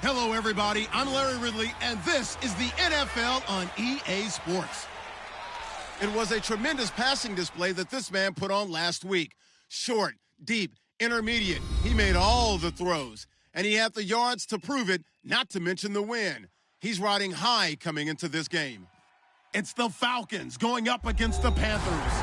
Hello, everybody. I'm Larry Ridley, and this is the NFL on EA Sports. It was a tremendous passing display that this man put on last week. Short, deep, intermediate. He made all the throws, and he had the yards to prove it, not to mention the win. He's riding high coming into this game. It's the Falcons going up against the Panthers.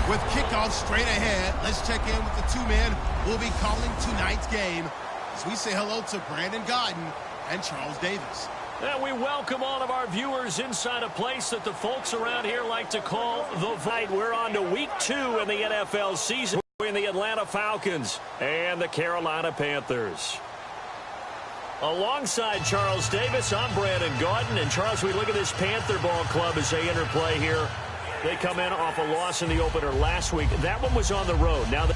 With kickoff straight ahead, let's check in with the two men who will be calling tonight's game as we say hello to Brandon Gaudin and Charles Davis. And we welcome all of our viewers inside a place that the folks around here like to call the Fight. We're on to week 2 in the NFL season in the Atlanta Falcons and the Carolina Panthers. Alongside Charles Davis, I'm Brandon Gaudin. And Charles, we look at this Panther ball club as they interplay here. They come in off a loss in the opener last week. That one was on the road. Now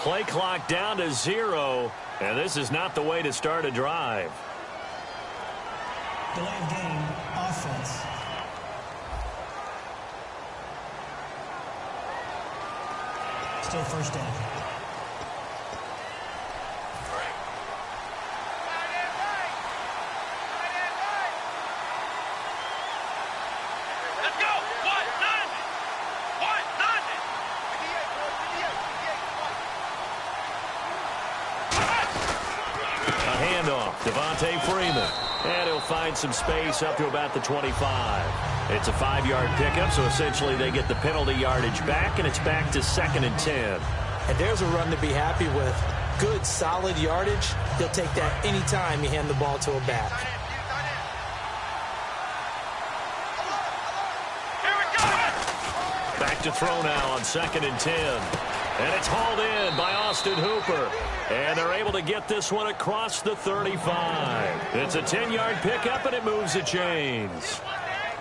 play clock down to 0, and this is not the way to start a drive. Delay of game, offense. Still first down. Devontae Freeman, and he'll find some space up to about the 25. It's a 5-yard pickup, so essentially they get the penalty yardage back, and it's back to 2nd and 10. And there's a run to be happy with. Good, solid yardage. He'll take that anytime you hand the ball to a back. Back to throw now on 2nd and 10. And it's hauled in by Austin Hooper. And they're able to get this one across the 35. It's a 10-yard pickup, and it moves the chains.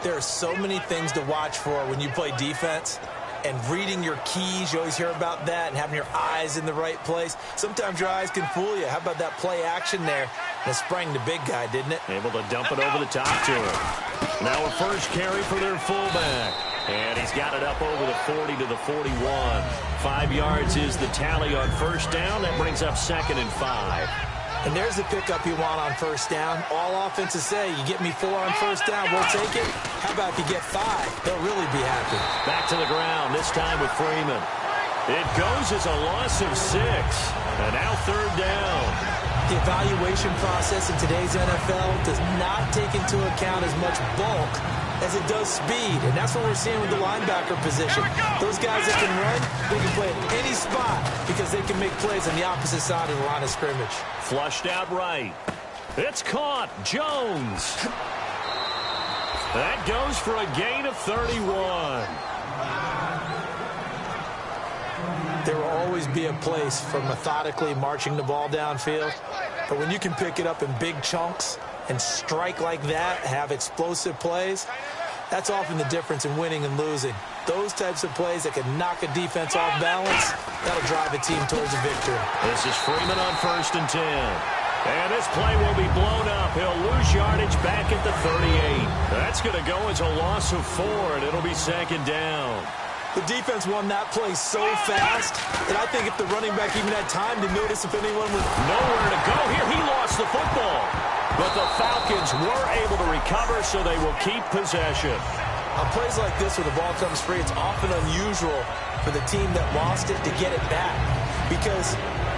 There are so many things to watch for when you play defense. And reading your keys, you always hear about that, and having your eyes in the right place. Sometimes your eyes can fool you. How about that play action there? And it sprang the big guy, didn't it? Able to dump it over the top to him. Now a first carry for their fullback. And he's got it up over the 40 to the 41. 5 yards is the tally on first down. That brings up 2nd and 5. And there's the pickup you want on first down. All offenses say, you get me 4 on first down, we'll take it. How about if you get 5? They'll really be happy. Back to the ground, this time with Freeman. It goes as a loss of 6. And now 3rd down. The evaluation process in today's NFL does not take into account as much bulk as it does speed, and that's what we're seeing with the linebacker position. Those guys that can run, they can play at any spot because they can make plays on the opposite side of the line of scrimmage. Flushed out right. It's caught. Jones. That goes for a gain of 31. There will always be a place for methodically marching the ball downfield, but when you can pick it up in big chunks and strike like that, have explosive plays, that's often the difference in winning and losing. Those types of plays that can knock a defense off balance, that'll drive a team towards a victory. This is Freeman on 1st and 10. And this play will be blown up. He'll lose yardage back at the 38. That's going to go as a loss of 4, and it'll be 2nd down. The defense won that play so fast that I think if the running back even had time to notice if anyone was... Nowhere to go here. He lost the football. But the Falcons were able to recover, so they will keep possession. On plays like this where the ball comes free, it's often unusual for the team that lost it to get it back. Because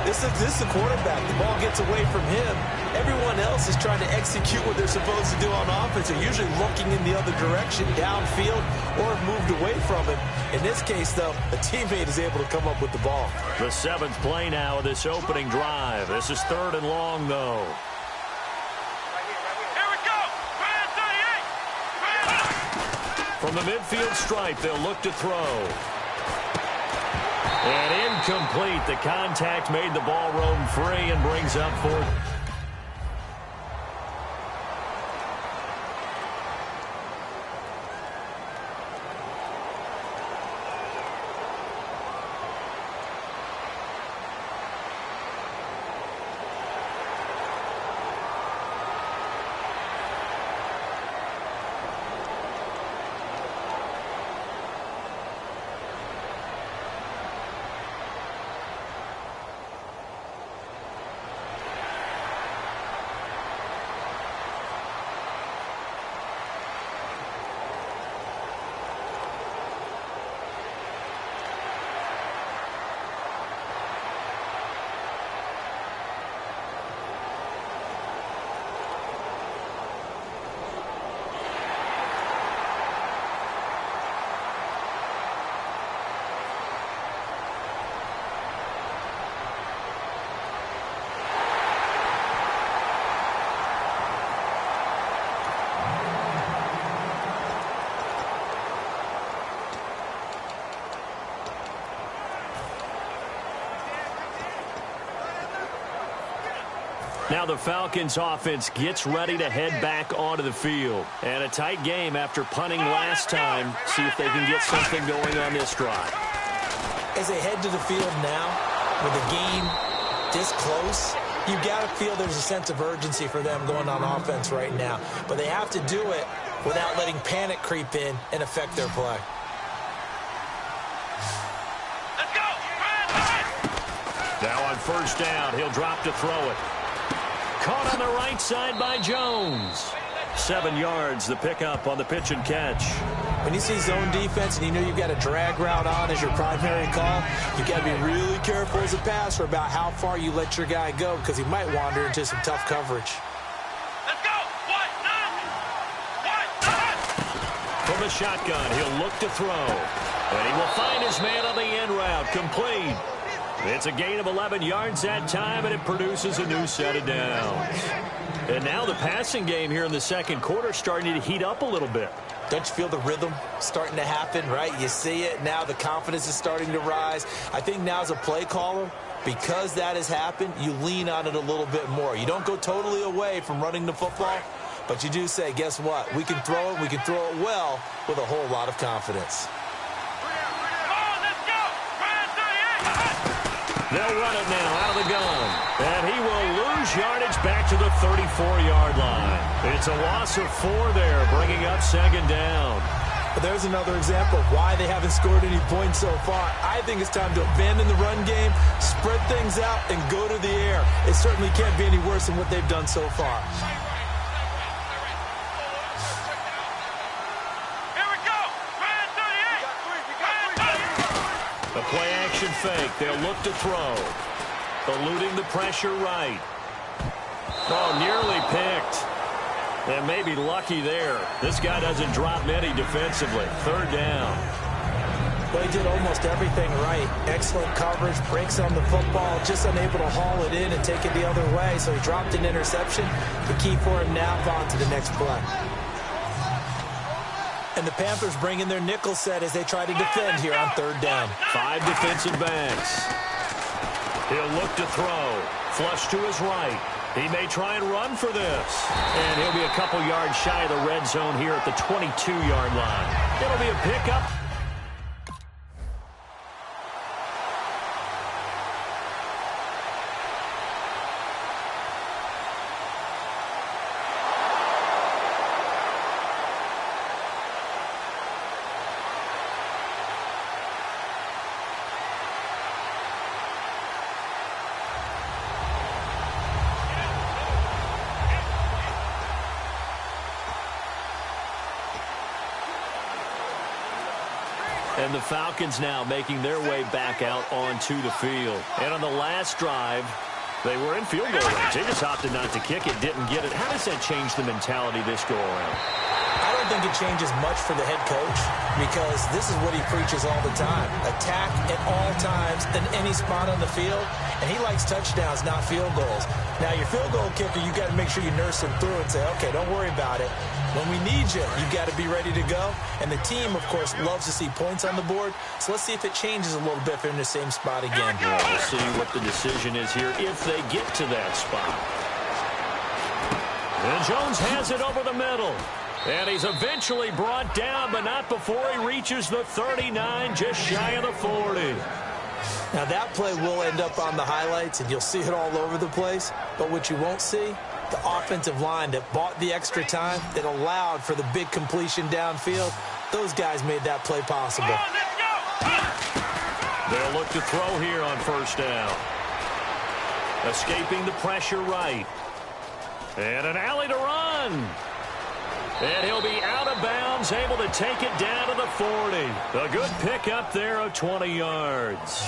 this is the quarterback. The ball gets away from him, everyone else is trying to execute what they're supposed to do on offense. They're usually looking in the other direction, downfield, or have moved away from him. In this case, though, a teammate is able to come up with the ball. The 7th play now of this opening drive. This is 3rd and long, though. From the midfield stripe, they'll look to throw. And incomplete. The contact made the ball roam free and brings up 4th. Now the Falcons offense gets ready to head back onto the field. And a tight game after punting last time. See if they can get something going on this drive. As they head to the field now, with the game this close, you've got to feel there's a sense of urgency for them going on offense right now. But they have to do it without letting panic creep in and affect their play. Now on 1st down, he'll drop to throw it. Caught on the right side by Jones. 7 yards, the pickup on the pitch and catch. When you see zone defense and you know you've got a drag route on as your primary call, you've got to be really careful as a passer about how far you let your guy go because he might wander into some tough coverage. Let's go! From the shotgun, he'll look to throw. And he will find his man on the end route, complete. It's a gain of 11 yards that time, and it produces a new set of downs. And now the passing game here in the 2nd quarter starting to heat up a little bit. Don't you feel the rhythm starting to happen, right? You see it. Now the confidence is starting to rise. I think now as a play caller, because that has happened, you lean on it a little bit more. You don't go totally away from running the football, but you do say, guess what? We can throw it. We can throw it well with a whole lot of confidence. They'll run it now out of the gun. And he will lose yardage back to the 34-yard line. It's a loss of 4 there, bringing up 2nd down. But there's another example of why they haven't scored any points so far. I think it's time to abandon the run game, spread things out, and go to the air. It certainly can't be any worse than what they've done so far. A play-action fake. They'll look to throw. Eluding the pressure right. Oh, nearly picked. And maybe lucky there. This guy doesn't drop many defensively. 3rd down. Well, he did almost everything right. Excellent coverage, breaks on the football, just unable to haul it in and take it the other way. So he dropped an interception. The key for him now, on to the next play. And the Panthers bring in their nickel set as they try to defend here on 3rd down. 5 defensive backs. He'll look to throw. Flush to his right. He may try and run for this. And he'll be a couple yards shy of the red zone here at the 22-yard line. It'll be a pickup. And the Falcons now making their way back out onto the field. And on the last drive, They were in field goal range. They just opted not to kick it, didn't get it. How does that change the mentality this go around? I don't think it changes much for the head coach because this is what he preaches all the time. Attack at all times in any spot on the field, and he likes touchdowns, not field goals. Now, your field goal kicker, you got to make sure you nurse him through and say, okay, don't worry about it. When we need you, you got to be ready to go. And the team, of course, loves to see points on the board. So let's see if it changes a little bit if they're in the same spot again. Well, we'll see what the decision is here if they get to that spot. And Jones has it over the middle. And he's eventually brought down, but not before he reaches the 39, just shy of the 40. Now, that play will end up on the highlights, and you'll see it all over the place. But what you won't see, the offensive line that bought the extra time, that allowed for the big completion downfield, those guys made that play possible. They'll look to throw here on first down. Escaping the pressure right. And an alley to run. And he'll be out of bounds, able to take it down to the 40. A good pickup there of 20 yards.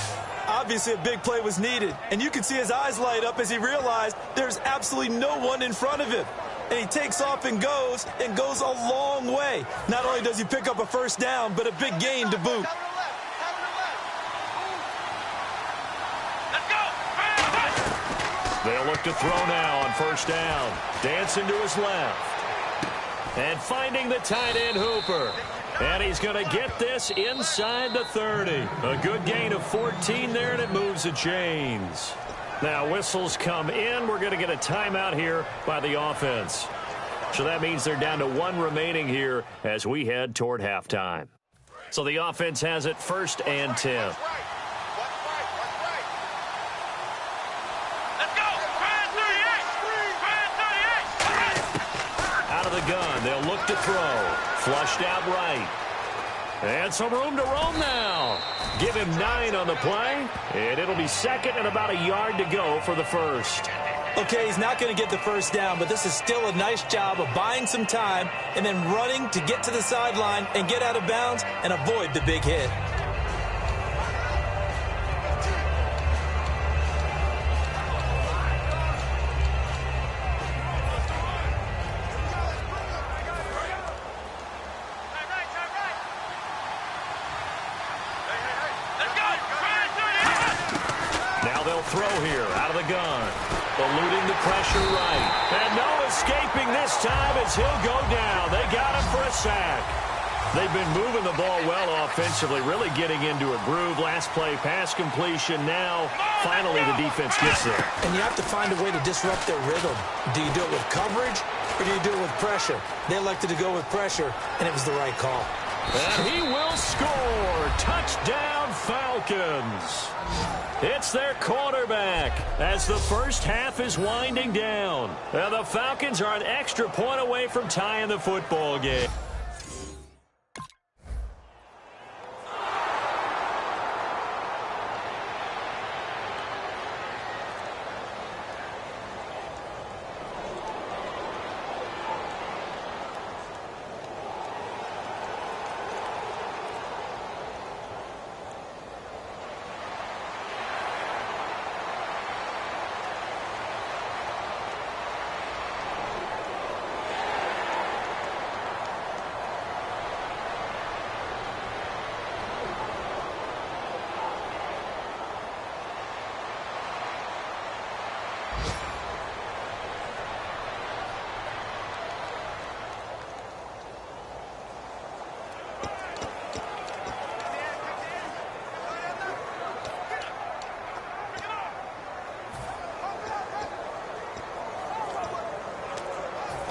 Obviously, a big play was needed, and you can see his eyes light up as he realized there's absolutely no one in front of him. And he takes off and goes a long way. Not only does he pick up a first down, but a big gain to boot. They'll look to throw now on first down. Dancing to his left. And finding the tight end, Hooper. And he's going to get this inside the 30. A good gain of 14 there, and it moves the chains. Now, whistles come in. We're going to get a timeout here by the offense. So that means they're down to 1 remaining here as we head toward halftime. So the offense has it 1st and 10. Gun. They'll look to throw. Flushed out right. And some room to roam now. Give him 9 on the play. And it'll be 2nd and about a yard to go for the first. Okay, he's not going to get the first down, but this is still a nice job of buying some time and then running to get to the sideline and get out of bounds and avoid the big hit. Throw here out of the gun. Eluding the pressure right. And no escaping this time as he'll go down. They got him for a sack. They've been moving the ball well offensively, really getting into a groove. Last play, pass completion. Now, finally, the defense gets there. And you have to find a way to disrupt their rhythm. Do you do it with coverage or do you do it with pressure? They elected to go with pressure, and it was the right call. And he will score. Touchdown, Falcons. It's their quarterback as the first half is winding down. And the Falcons are an extra point away from tying the football game.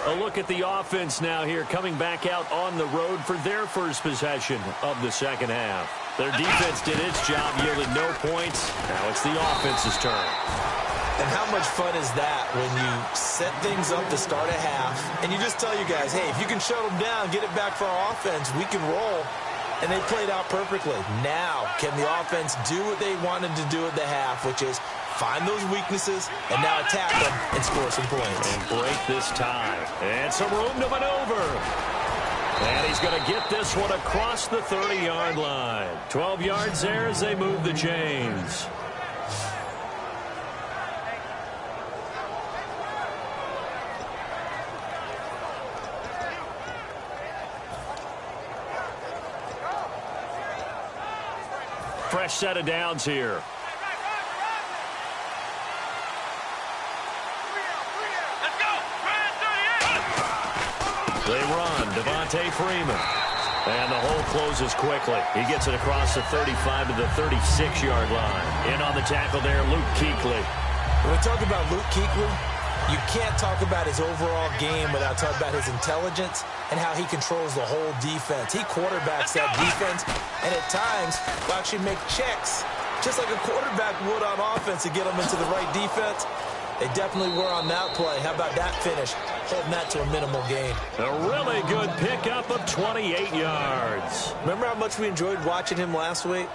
A look at the offense now here, coming back out on the road for their first possession of the second half. Their defense did its job, yielded no points. Now it's the offense's turn. And how much fun is that when you set things up to start a half, and you just tell you guys, hey, if you can shut them down, get it back for our offense, we can roll. And they played out perfectly. Now, can the offense do what they wanted to do at the half, which is find those weaknesses and now attack them and score some points. And break this tie. And some room to maneuver. And he's going to get this one across the 30-yard line. 12 yards there as they move the chains. Fresh set of downs here. They run. Devontae Freeman. And the hole closes quickly. He gets it across the 35 to the 36-yard line. In on the tackle there, Luke Kuechly. When we talk about Luke Kuechly, you can't talk about his overall game without talking about his intelligence and how he controls the whole defense. He quarterbacks that defense, and at times will actually make checks, just like a quarterback would on offense to get them into the right defense. They definitely were on that play. How about that finish? Holding that to a minimal gain. A really good pickup of 28 yards. Remember how much we enjoyed watching him last week?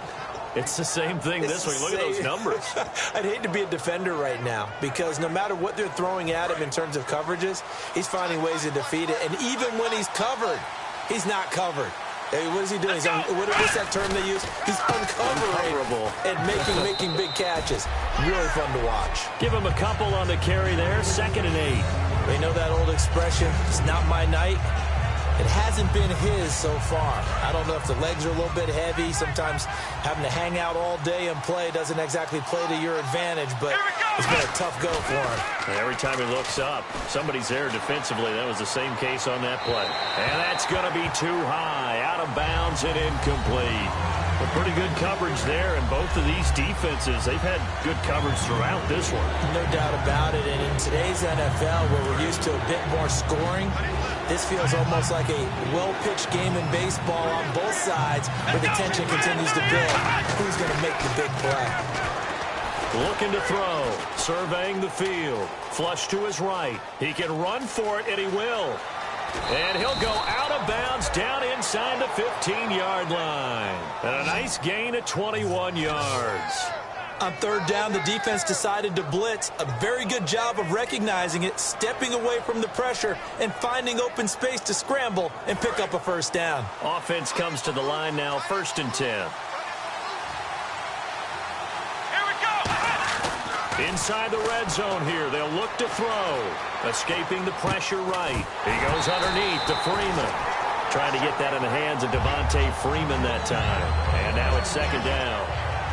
It's the same thing this week. Look at those numbers. I'd hate to be a defender right now because no matter what they're throwing at him in terms of coverages, he's finding ways to defeat it. And even when he's covered, he's not covered. Hey, what is he doing? What's that term they use? He's uncovering and making big catches. Really fun to watch. Give him a couple on the carry there. 2nd and 8. They know that old expression, it's not my night. It hasn't been his so far. I don't know if the legs are a little bit heavy. Sometimes having to hang out all day and play doesn't exactly play to your advantage, but it's been a tough go for him. And every time he looks up, somebody's there defensively. That was the same case on that play. And that's going to be too high. Out of bounds and incomplete. A pretty good coverage there, and both of these defenses, they've had good coverage throughout this one. No doubt about it, and in today's NFL, where we're used to a bit more scoring, this feels almost like a well-pitched game in baseball on both sides, where the tension continues to build. Who's going to make the big play? Looking to throw, surveying the field, flush to his right. He can run for it, and he will. And he'll go out of bounds down inside the 15-yard line. And a nice gain of 21 yards. On 3rd down, the defense decided to blitz. A very good job of recognizing it, stepping away from the pressure, and finding open space to scramble and pick up a 1st down. Offense comes to the line now, 1st and 10. Inside the red zone here, they'll look to throw. Escaping the pressure right. He goes underneath to Freeman. Trying to get that in the hands of Devontae Freeman that time. And now it's 2nd down.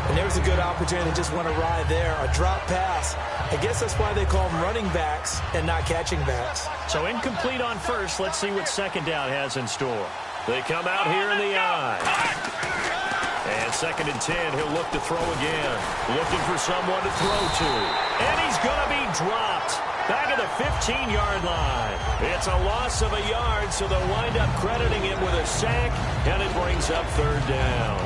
And there's a good opportunity to just want to ride there. A drop pass. I guess that's why they call them running backs and not catching backs. So incomplete on 1st. Let's see what 2nd down has in store. They come out here in the eye. And 2nd and 10, he'll look to throw again. Looking for someone to throw to. And he's going to be dropped. Back at the 15-yard line. It's a loss of a yard, so they'll wind up crediting him with a sack, and it brings up 3rd down.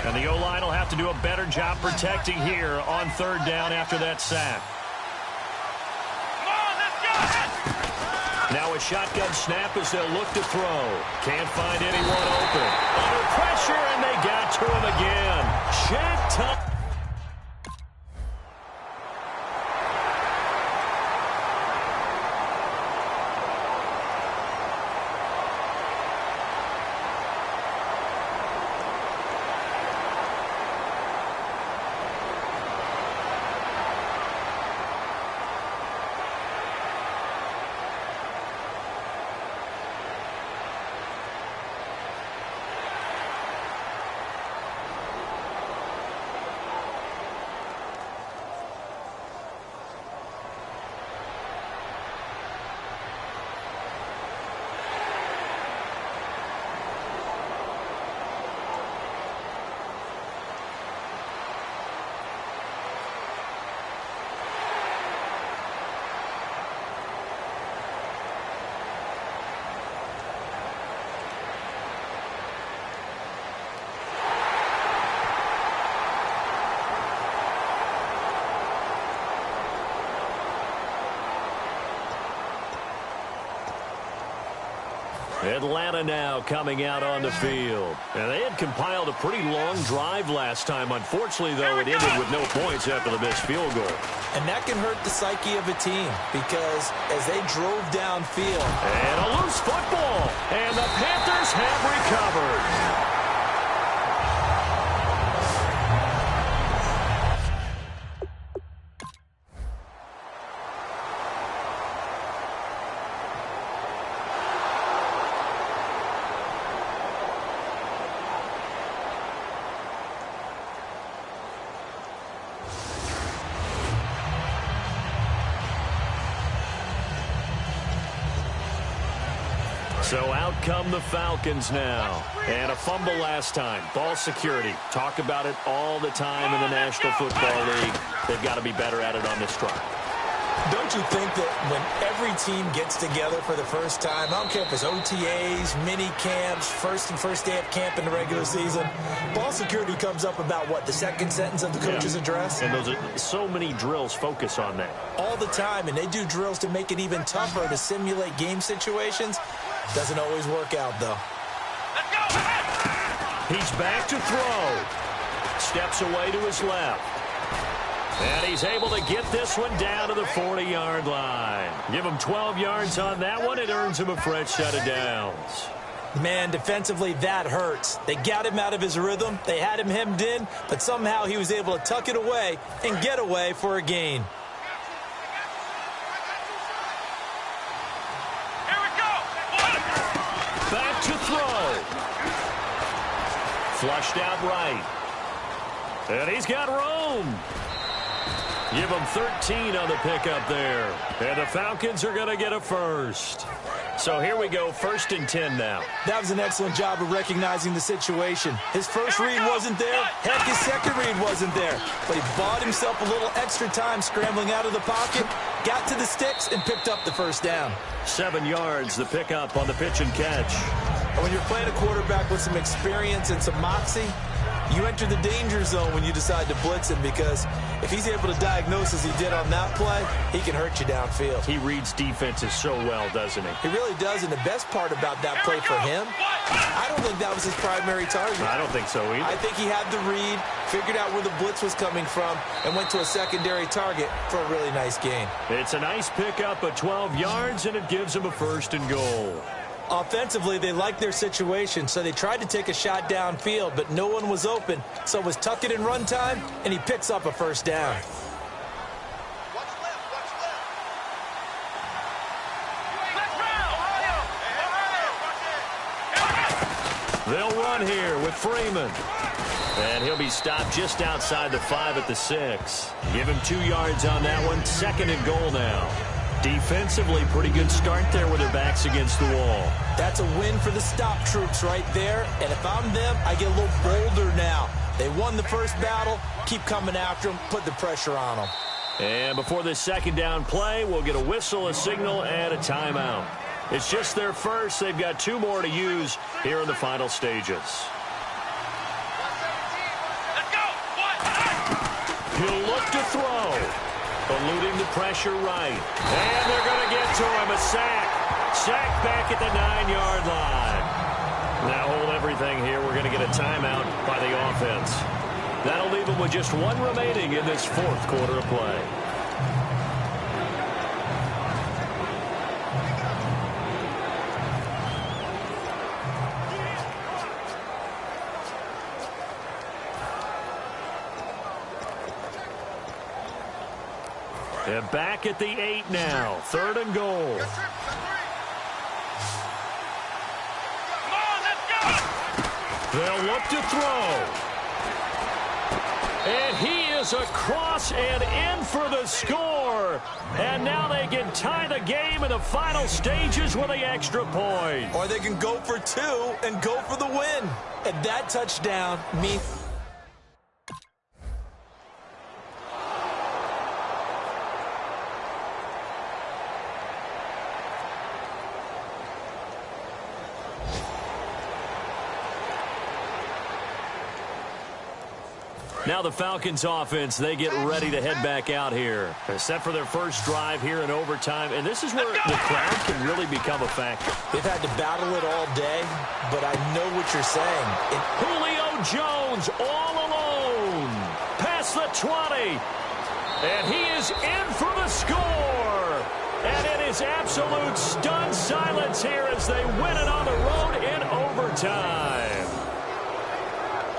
And the O-line will have to do a better job protecting here on 3rd down after that sack. Now a shotgun snap as they'll look to throw. Can't find anyone open. Under pressure, and they got to him again. Shaq Thompson. Atlanta now coming out on the field. And they had compiled a pretty long drive last time. Unfortunately, though, it ended with no points after the missed field goal. And that can hurt the psyche of a team because as they drove downfield. And a loose football. And the Panthers have recovered. So out come the Falcons now. And a fumble last time. Ball security. Talk about it all the time in the National Football League. They've got to be better at it on this drive. Don't you think that when every team gets together for the first time, I don't care if it's OTAs, mini camps, first day of camp in the regular season, ball security comes up about, what, the second sentence of the coach's address? And those are so many drills focus on that. All the time, and they do drills to make it even tougher to simulate game situations. Doesn't always work out, though. He's back to throw. Steps away to his left. And he's able to get this one down to the 40-yard line. Give him 12 yards on that one. It earns him a fresh set of downs. Man, defensively, that hurts. They got him out of his rhythm. They had him hemmed in, but somehow he was able to tuck it away and get away for a gain. Here we go. Back to throw. Flushed out right. And he's got room. Give him 13 on the pickup there. And the Falcons are going to get a first. So here we go, 1st and 10 now. That was an excellent job of recognizing the situation. His first read wasn't there. Heck, his second read wasn't there. But he bought himself a little extra time scrambling out of the pocket, got to the sticks, and picked up the first down. 7 yards, the pickup on the pitch and catch. And when you're playing a quarterback with some experience and some moxie, you enter the danger zone when you decide to blitz him, because if he's able to diagnose as he did on that play, he can hurt you downfield. He reads defenses so well, doesn't he? He really does, and the best part about that play for him, I don't think that was his primary target. I don't think so either. I think he had the read, figured out where the blitz was coming from, and went to a secondary target for a really nice gain. It's a nice pickup of 12 yards, and it gives him a 1st and goal. Offensively, they liked their situation, so they tried to take a shot downfield, but no one was open. So it was tuck it in run time, and he picks up a first down. They'll run here with Freeman. And he'll be stopped just outside the 5 at the 6. Give him 2 yards on that one. 2nd and goal now. Defensively, pretty good start there with their backs against the wall. That's a win for the stop troops right there. And if I'm them, I get a little bolder now. They won the first battle. Keep coming after them. Put the pressure on them. And before this 2nd down play, we'll get a whistle, a signal, and a timeout. It's just their first. They've got 2 more to use here in the final stages. He'll look to throw. Eluding the pressure right. And they're going to get to him. A sack. Sack back at the 9-yard line. Now hold everything here. We're going to get a timeout by the offense. That'll leave them with just 1 remaining in this 4th quarter of play. And back at the 8 now. 3rd and goal. They'll look to throw. And he is across and in for the score. And now they can tie the game in the final stages with the extra point. Or they can go for 2 and go for the win. And that touchdown means... Now the Falcons offense, they get ready to head back out here. They're set for their first drive here in overtime, and this is where the crowd can really become a factor. They've had to battle it all day, but I know what you're saying. Julio Jones all alone. Past the 20. And he is in for the score. And it is absolute stunned silence here as they win it on the road in overtime.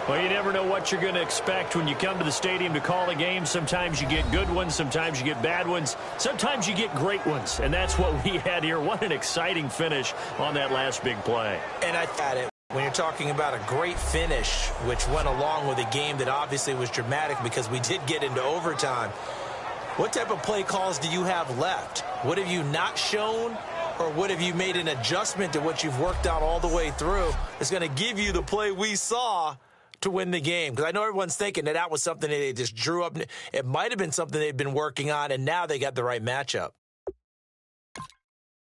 Well, you never know what you're going to expect when you come to the stadium to call a game. Sometimes you get good ones. Sometimes you get bad ones. Sometimes you get great ones. And that's what we had here. What an exciting finish on that last big play. And I thought it. When you're talking about a great finish, which went along with a game that obviously was dramatic because we did get into overtime, what type of play calls do you have left? What have you not shown? or what have you made an adjustment to what you've worked out all the way through is going to give you the play we saw to win the game? Because I know everyone's thinking that was something that they just drew up. It might have been something they've been working on, and now they got the right matchup.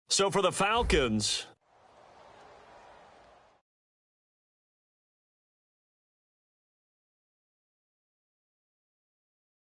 So for the Falcons,